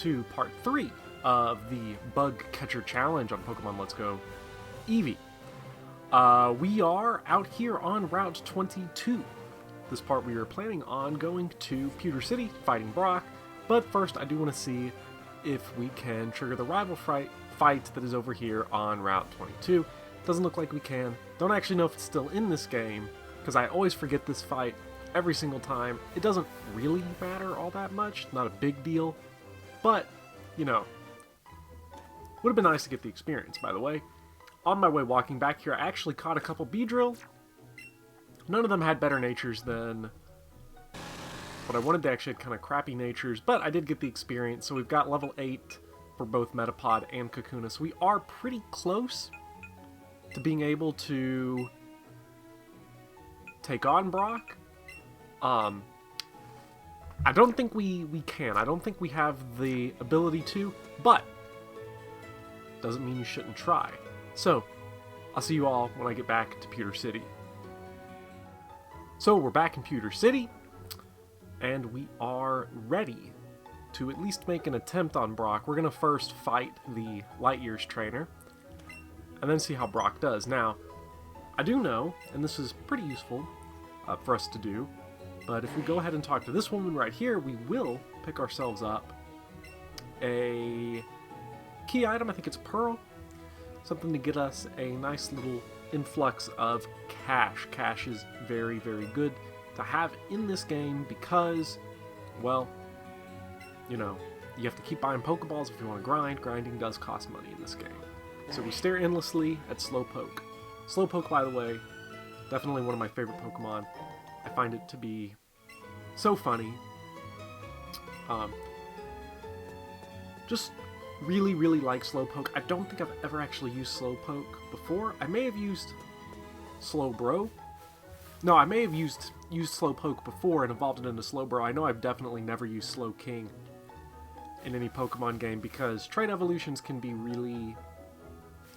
to part 3 of the Bug Catcher Challenge on Pokemon Let's Go Eevee. We are out here on Route 22. This part we are planning on going to Pewter City, fighting Brock, but first I do want to see if we can trigger the rival fight that is over here on Route 22. Doesn't look like we can. Don't actually know if it's still in this game, because I always forget this fight every single time. It doesn't really matter all that much, not a big deal, but, you know, would have been nice to get the experience, by the way. On my way walking back here, I actually caught a couple Beedrill. None of them had better natures than what I wanted. They actually had kind of crappy natures, but I did get the experience, so we've got level 8 for both Metapod and Kakuna, so we are pretty close to being able to take on Brock. I don't think we can. I don't think we have the ability to, but doesn't mean you shouldn't try. So, I'll see you all when I get back to Pewter City. So, we're back in Pewter City, and we are ready to at least make an attempt on Brock. We're going to first fight the Light Years trainer, and then see how Brock does. Now, I do know, and this is pretty useful for us to do, but if we go ahead and talk to this woman right here, we will pick ourselves up a key item. I think it's Pearl. Something to get us a nice little influx of cash. Cash is very, very good to have in this game because, well, you know, you have to keep buying Pokeballs if you want to grind. Grinding does cost money in this game. So we stare endlessly at Slowpoke. Slowpoke, by the way, definitely one of my favorite Pokemon. I find it to be so funny. Just really, really like Slowpoke. I don't think I've ever actually used Slowpoke before. I may have used Slowbro. No, I may have used Slowpoke before and evolved it into Slowbro. I know I've definitely never used Slowking in any Pokemon game because trait evolutions can be really,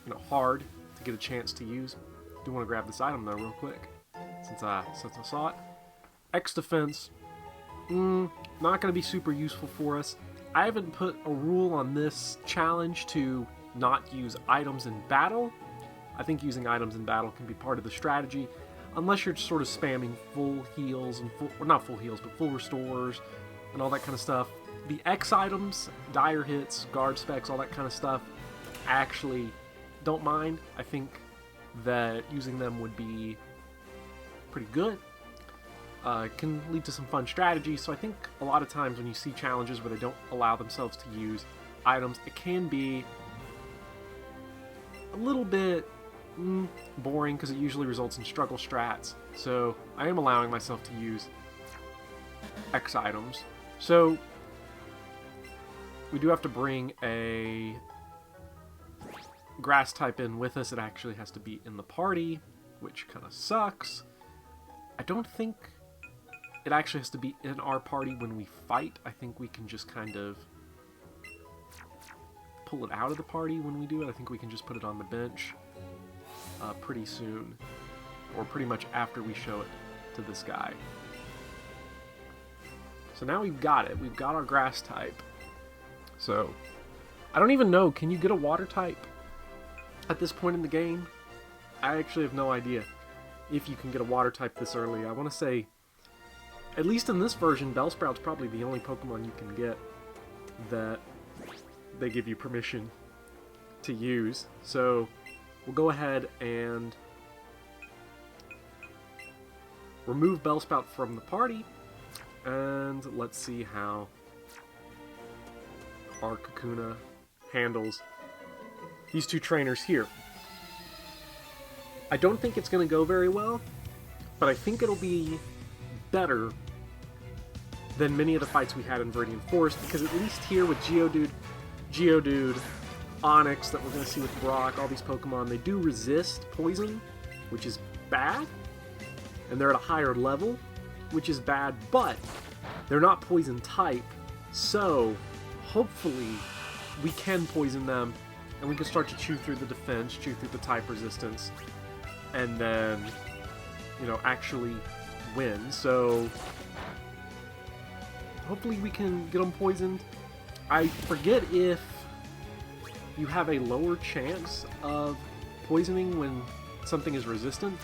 you know, hard to get a chance to use. Do want to grab this item though real quick since I saw it. X defense, not going to be super useful for us. I haven't put a rule on this challenge to not use items in battle. I think using items in battle can be part of the strategy, unless you're just sort of spamming full heals and not full heals, but full restores and all that kind of stuff. The X items, dire hits, guard specs, all that kind of stuff, I actually don't mind. I think that using them would be pretty good. It can lead to some fun strategies, so I think a lot of times when you see challenges where they don't allow themselves to use items, it can be a little bit boring because it usually results in struggle strats. So I am allowing myself to use X items. So we do have to bring a grass type in with us. It actually has to be in the party, which kind of sucks. I don't think it actually has to be in our party when we fight. I think we can just kind of pull it out of the party when we do it. I think we can just put it on the bench pretty soon, or pretty much after we show it to this guy. So now we've got it. We've got our grass type. So, I don't even know, can you get a water type at this point in the game? I actually have no idea if you can get a water type this early. I want to say, at least in this version, Bellsprout's probably the only Pokemon you can get that they give you permission to use. So we'll go ahead and remove Bellsprout from the party, and let's see how our Kakuna handles these two trainers here. I don't think it's going to go very well, but I think it'll be better than many of the fights we had in Viridian Forest, because at least here with Geodude, Onix, that we're going to see with Brock, all these Pokemon, they do resist poison, which is bad, and they're at a higher level, which is bad, but they're not poison type, so hopefully we can poison them, and we can start to chew through the defense, chew through the type resistance, and then, you know, actually win. So hopefully we can get them poisoned. I forget if you have a lower chance of poisoning when something is resistant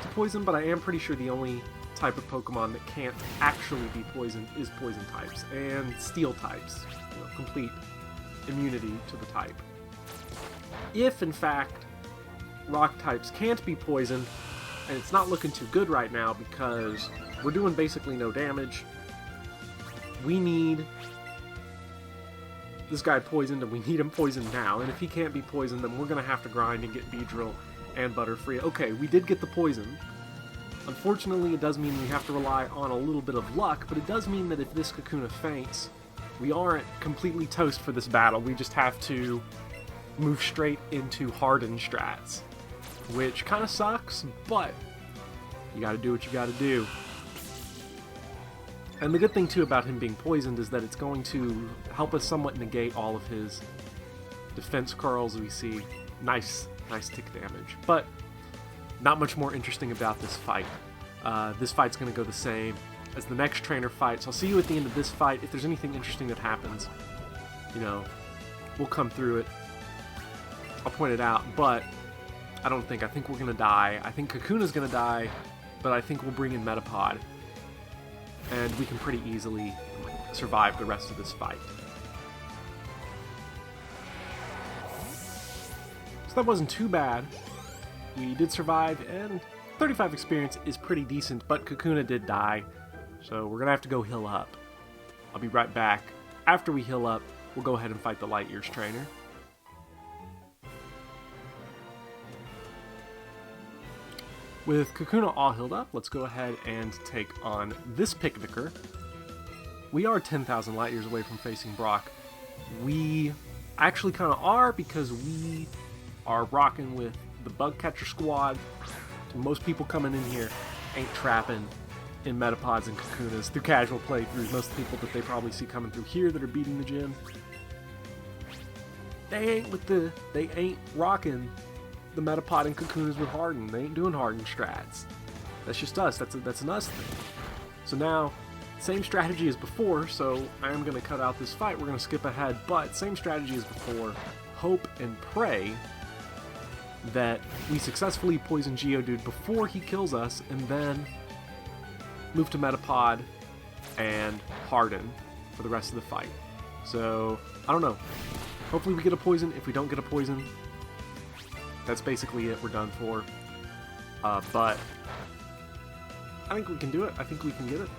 to poison, but I am pretty sure the only type of Pokemon that can't actually be poisoned is poison types and steel types. You know, complete immunity to the type. If, in fact, rock types can't be poisoned, and it's not looking too good right now because we're doing basically no damage, we need this guy poisoned, and we need him poisoned now. And if he can't be poisoned, then we're going to have to grind and get Beedrill and Butterfree. Okay, we did get the poison. Unfortunately, it does mean we have to rely on a little bit of luck, but it does mean that if this Kakuna faints, we aren't completely toast for this battle. We just have to move straight into Harden strats, which kind of sucks, but you gotta do what you gotta do. And the good thing, too, about him being poisoned is that it's going to help us somewhat negate all of his defense curls. We see nice tick damage. But not much more interesting about this fight. This fight's going to go the same as the next trainer fight, so I'll see you at the end of this fight. If there's anything interesting that happens, you know, we'll come through it. I'll point it out, but I think we're going to die. I think Kakuna's going to die, but I think we'll bring in Metapod, and we can pretty easily survive the rest of this fight. So that wasn't too bad. We did survive, and 35 experience is pretty decent, but Kakuna did die, so we're going to have to go heal up. I'll be right back. After we heal up, we'll go ahead and fight the Light Years trainer. With Kakuna all healed up, let's go ahead and take on this Picnicker. We are 10,000 light years away from facing Brock. We actually kind of are, because we are rocking with the Bug Catcher squad. Most people coming in here ain't trapping in Metapods and Kakunas through casual playthroughs. Most of the people that they probably see coming through here that are beating the gym, they ain't rocking the Metapod and Kakunas with Harden. They ain't doing Harden strats. That's just us. That's an us thing. So now, same strategy as before, so I am going to cut out this fight. We're going to skip ahead, but same strategy as before. Hope and pray that we successfully poison Geodude before he kills us, and then move to Metapod and Harden for the rest of the fight. So, I don't know. Hopefully we get a poison. If we don't get a poison, that's basically it. We're done for. But I think we can do it. I think we can get it.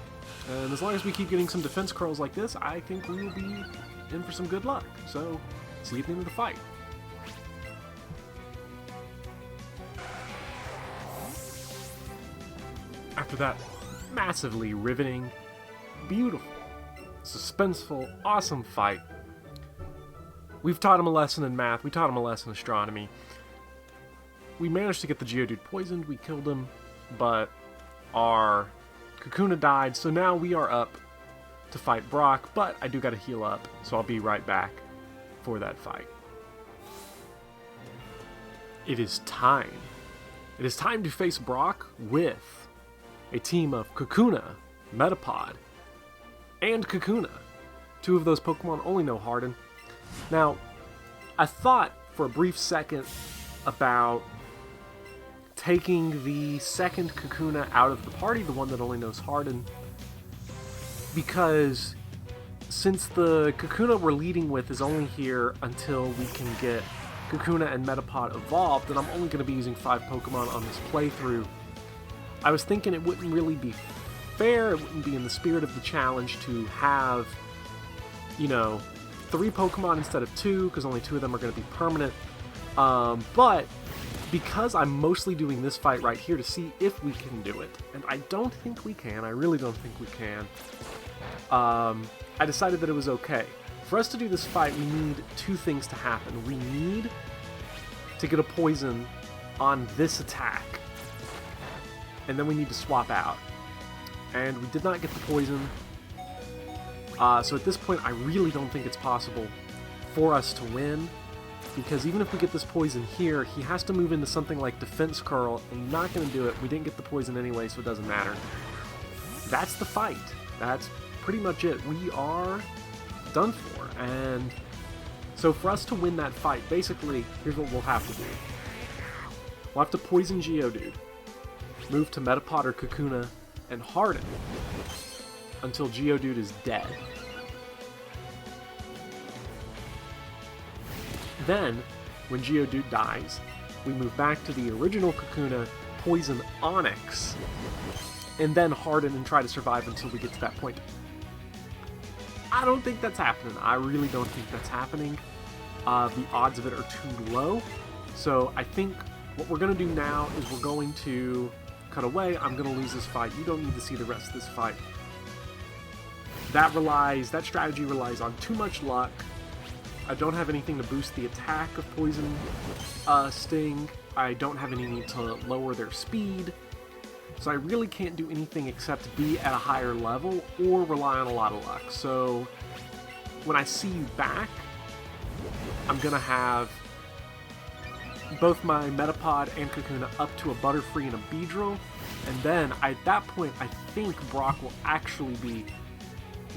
And as long as we keep getting some defense curls like this, I think we will be in for some good luck. So, see you at the end of the fight. After that massively riveting, beautiful, suspenseful, awesome fight, we've taught him a lesson in math, we taught him a lesson in astronomy. We managed to get the Geodude poisoned, we killed him, but our Kakuna died, so now we are up to fight Brock, but I do gotta heal up, so I'll be right back for that fight. It is time. It is time to face Brock with a team of Kakuna, Metapod, and Kakuna. Two of those Pokemon only know Harden. Now, I thought for a brief second about taking the second Kakuna out of the party, the one that only knows Harden, because since the Kakuna we're leading with is only here until we can get Kakuna and Metapod evolved, and I'm only going to be using 5 Pokemon on this playthrough, I was thinking it wouldn't really be fair, it wouldn't be in the spirit of the challenge to have, you know, 3 Pokemon instead of 2, because only 2 of them are going to be permanent. But because I'm mostly doing this fight right here to see if we can do it, and I don't think we can, I really don't think we can, I decided that it was okay. For us to do this fight, we need 2 things to happen. We need to get a poison on this attack, and then we need to swap out. And we did not get the poison, so at this point I really don't think it's possible for us to win, because even if we get this poison here, he has to move into something like Defense Curl, and he's not going to do it. We didn't get the poison anyway, so it doesn't matter. That's the fight. That's pretty much it. We are done for. And so for us to win that fight, basically, here's what we'll have to do. We'll have to poison Geodude, move to Metapod or Kakuna, and harden until Geodude is dead. Then, when Geodude dies, we move back to the original Kakuna, poison Onix, and then harden and try to survive until we get to that point. I don't think that's happening. I really don't think that's happening. The odds of it are too low. So I think what we're going to do now is we're going to cut away. I'm going to lose this fight. You don't need to see the rest of this fight. That strategy relies on too much luck. I don't have anything to boost the attack of Poison Sting. I don't have any need to lower their speed. So I really can't do anything except be at a higher level or rely on a lot of luck. So when I see you back, I'm going to have both my Metapod and Kakuna up to a Butterfree and a Beedrill. And then at that point, I think Brock will actually be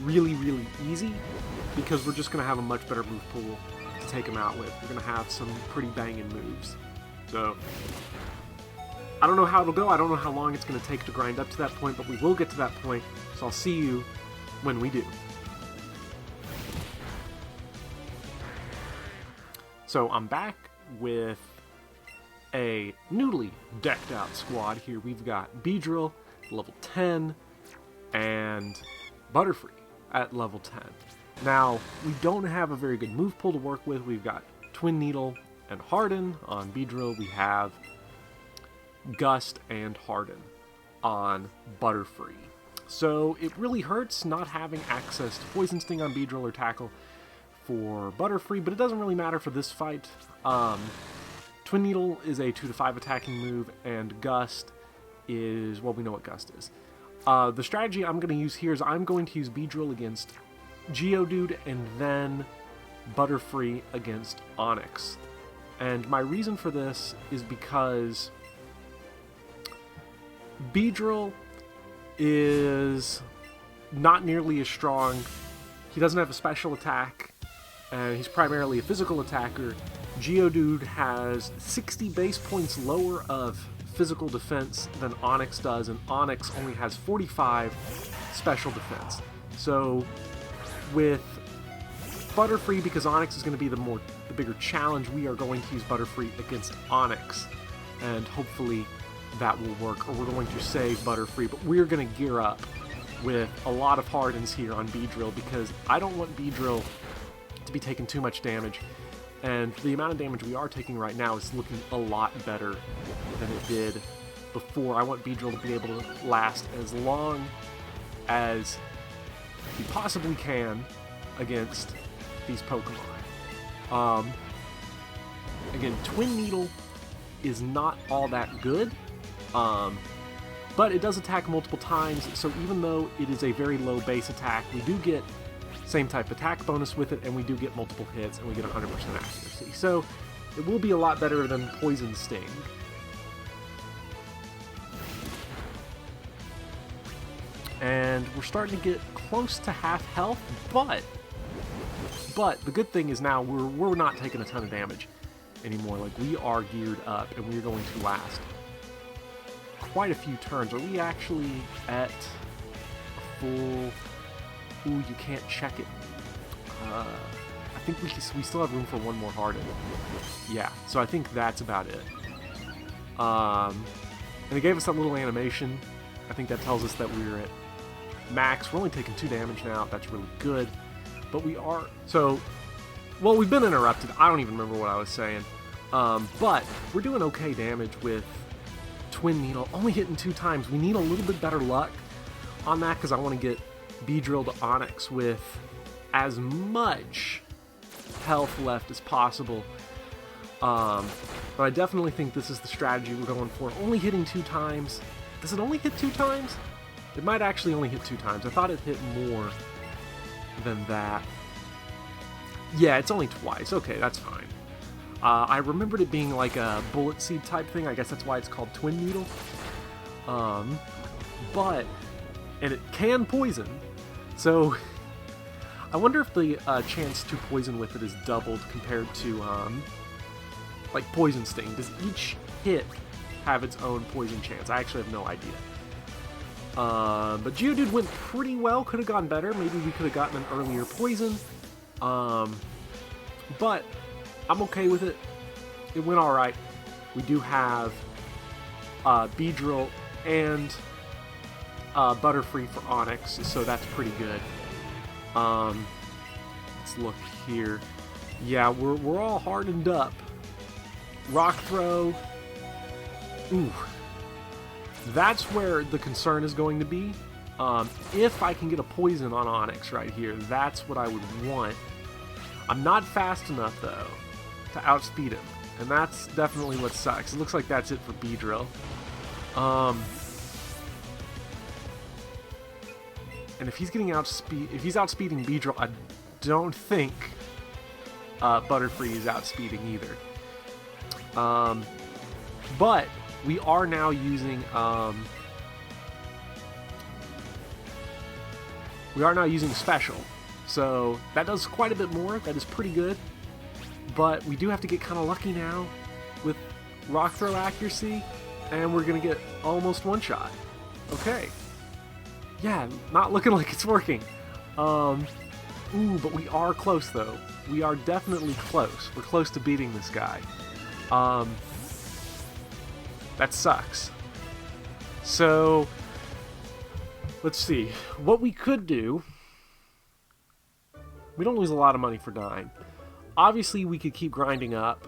really, really easy because we're just going to have a much better move pool to take him out with. We're going to have some pretty banging moves. So I don't know how it'll go. I don't know how long it's going to take to grind up to that point, but we will get to that point. So I'll see you when we do. So I'm back with a newly decked out squad here. We've got Beedrill, level 10, and Butterfree at level 10. Now, we don't have a very good move pool to work with. We've got Twin Needle and Harden. On Beedrill, we have Gust and Harden on Butterfree. So it really hurts not having access to Poison Sting on Beedrill or Tackle for Butterfree, but it doesn't really matter for this fight. Twin Needle is a 2-5 attacking move, and Gust is, well, we know what Gust is. The strategy I'm going to use here is I'm going to use Beedrill against Geodude and then Butterfree against Onix. And my reason for this is because Beedrill is not nearly as strong. He doesn't have a special attack, and he's primarily a physical attacker. Geodude has 60 base points lower of physical defense than Onix does, and Onix only has 45 special defense. So with Butterfree, because Onix is going to be the bigger challenge, we are going to use Butterfree against Onix, and hopefully that will work, or we're going to save Butterfree, but we're going to gear up with a lot of Hardens here on Beedrill, because I don't want Beedrill to be taking too much damage, and the amount of damage we are taking right now is looking a lot better than it did before. I want Beedrill to be able to last as long as he possibly can against these Pokemon. Again, Twin Needle is not all that good, but it does attack multiple times, so even though it is a very low base attack, we do get same type attack bonus with it, and we do get multiple hits, and we get 100% accuracy. So it will be a lot better than Poison Sting. And we're starting to get close to half health, but the good thing is now we're not taking a ton of damage anymore. Like, we are geared up, and we're going to last quite a few turns. Are we actually at a full... Ooh, you can't check it. I think we still have room for one more Harden. Yeah, so I think that's about it. And it gave us that little animation. I think that tells us that we're at max. We're only taking 2 damage now. That's really good. But we are... So, well, we've been interrupted. I don't even remember what I was saying. But we're doing okay damage with Twin Needle. Only hitting 2 times. We need a little bit better luck on that, because I want to get Beedrill to Onix with as much health left as possible. But I definitely think this is the strategy we're going for. Only hitting 2 times. Does it only hit 2 times? It might actually only hit 2 times. I thought it hit more than that. Yeah, it's only twice. Okay, that's fine. I remembered it being like a bullet seed type thing. I guess that's why it's called Twin Needle. And it can poison. So I wonder if the chance to poison with it is doubled compared to, like, Poison Sting. Does each hit have its own poison chance? I actually have no idea. But Geodude went pretty well. Could have gone better. Maybe we could have gotten an earlier poison. But I'm okay with it. It went alright. We do have Beedrill and Butterfree for Onix, so that's pretty good. Let's look here. Yeah, we're all hardened up. Rock Throw. Ooh. That's where the concern is going to be. If I can get a poison on Onix right here, that's what I would want. I'm not fast enough, though, to outspeed him. And that's definitely what sucks. It looks like that's it for Beedrill. And if he's getting outspeeding Beedrill, I don't think Butterfree is outspeeding either. But we are now using special, so that does quite a bit more. That is pretty good. But we do have to get kind of lucky now with Rock Throw accuracy, and we're gonna get almost one shot. Okay. Yeah, not looking like it's working. Ooh, but we are close though. We are definitely close. We're close to beating this guy. That sucks. So, let's see. What we could do... We don't lose a lot of money for dying. Obviously, we could keep grinding up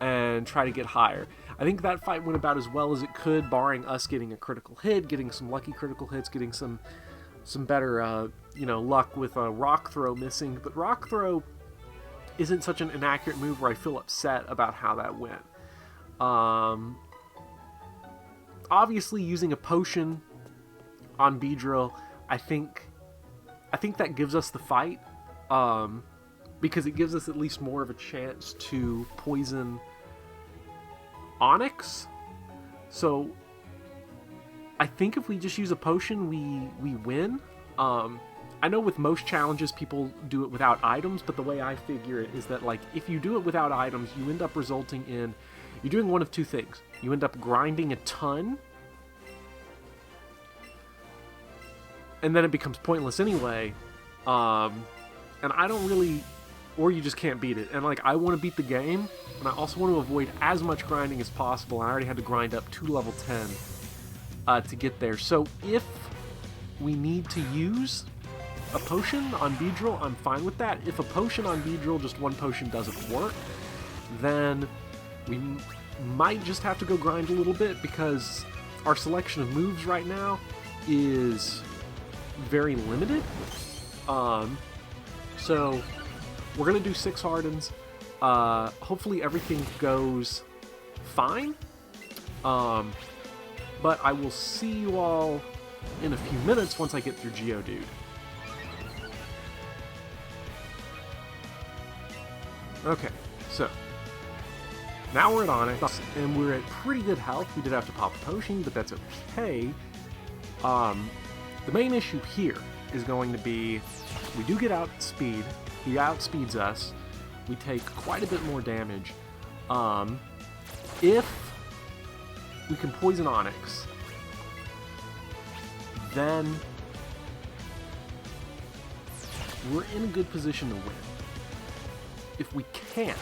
and try to get higher. I think that fight went about as well as it could, barring us getting a critical hit, getting some lucky critical hits, getting some better, luck with a Rock Throw missing. But Rock Throw isn't such an inaccurate move where I feel upset about how that went. Obviously, using a potion on Beedrill, I think that gives us the fight, because it gives us at least more of a chance to poison Onix. So I think if we just use a potion, we win. I know with most challenges people do it without items, but the way I figure it is that, like, if you do it without items, you end up resulting in, you're doing one of two things. You end up grinding a ton, and then it becomes pointless anyway, and I don't really, or you just can't beat it. And, like, I want to beat the game, and I also want to avoid as much grinding as possible. I already had to grind up to level 10 to get there. So if we need to use a potion on Beedrill, I'm fine with that. If a potion on Beedrill, just one potion, doesn't work, then we might just have to go grind a little bit, because our selection of moves right now is very limited. So we're gonna do 6 Hardens. Hopefully everything goes fine. But I will see you all in a few minutes once I get through Geodude. Okay, so now we're at Onix, and we're at pretty good health. We did have to pop a potion, but that's okay. The main issue here is going to be, we do get outspeed. He outspeeds us. We take quite a bit more damage. If we can poison Onix, then we're in a good position to win. If we can't,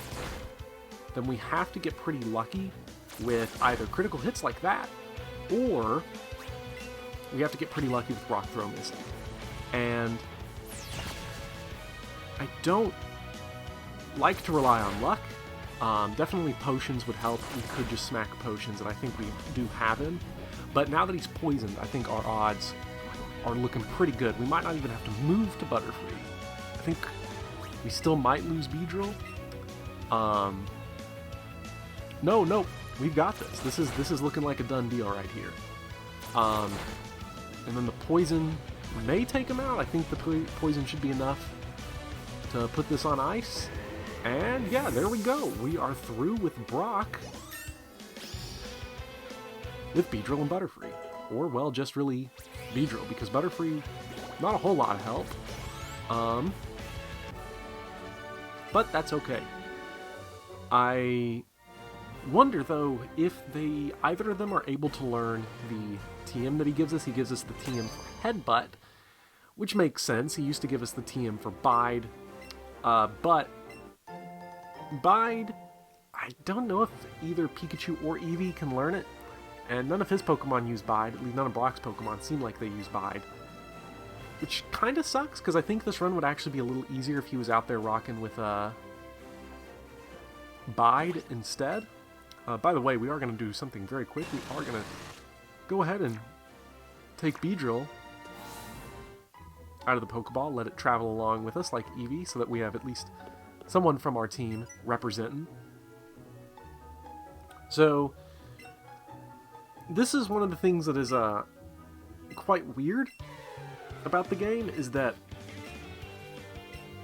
then we have to get pretty lucky with either critical hits like that, or we have to get pretty lucky with Rock Throw missing. And I don't like to rely on luck. Definitely potions would help. We could just smack potions, and I think we do have him. But now that he's poisoned, I think our odds are looking pretty good. We might not even have to move to Butterfree. I think we still might lose Beedrill. No, we've got this. This is looking like a done deal right here. And then the poison may take him out. I think the poison should be enough to put this on ice. And yeah, there we go. We are through with Brock, with Beedrill and Butterfree. Or, well, just really Beedrill, because Butterfree, not a whole lot of help. but that's okay. I wonder, though, if either of them are able to learn the TM that he gives us. He gives us the TM for Headbutt, which makes sense. He used to give us the TM for Bide, but Bide, I don't know if either Pikachu or Eevee can learn it, and none of his Pokemon use Bide. At least none of Brock's Pokemon seem like they use Bide, which kind of sucks, because I think this run would actually be a little easier if he was out there rocking with Bide instead. By the way, we are going to do something very quick. We are going to go ahead and take Beedrill out of the Pokeball, let it travel along with us like Eevee, so that we have at least someone from our team representing. So, this is one of the things that is quite weird about the game, is that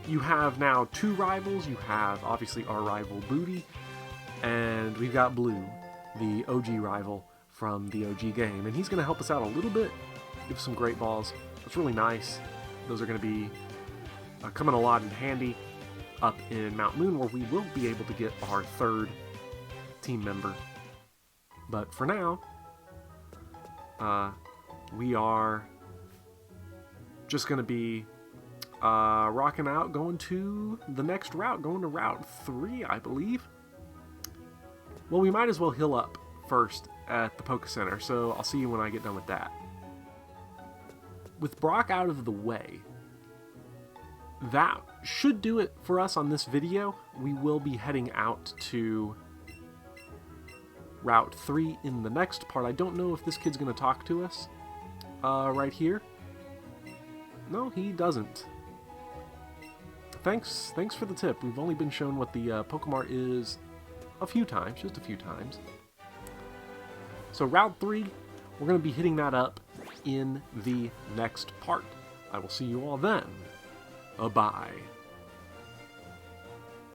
you have now two rivals. You have, obviously, our rival Booty, and we've got Blue, the OG rival from the OG game. And he's going to help us out a little bit, give some Great Balls. It's really nice. Those are going to be coming a lot in handy up in Mount Moon, where we will be able to get our third team member. But for now, we are just going to be rocking out, going to the next route, going to Route 3, I believe. Well, we might as well heal up first at the Poke Center, so I'll see you when I get done with that. With Brock out of the way, that should do it for us on this video. We will be heading out to Route 3 in the next part. I don't know if this kid's going to talk to us right here. No, he doesn't. Thanks for the tip. We've only been shown what the Pokemart is a few times, just a few times. So Route 3, we're going to be hitting that up in the next part. I will see you all then. Bye-bye.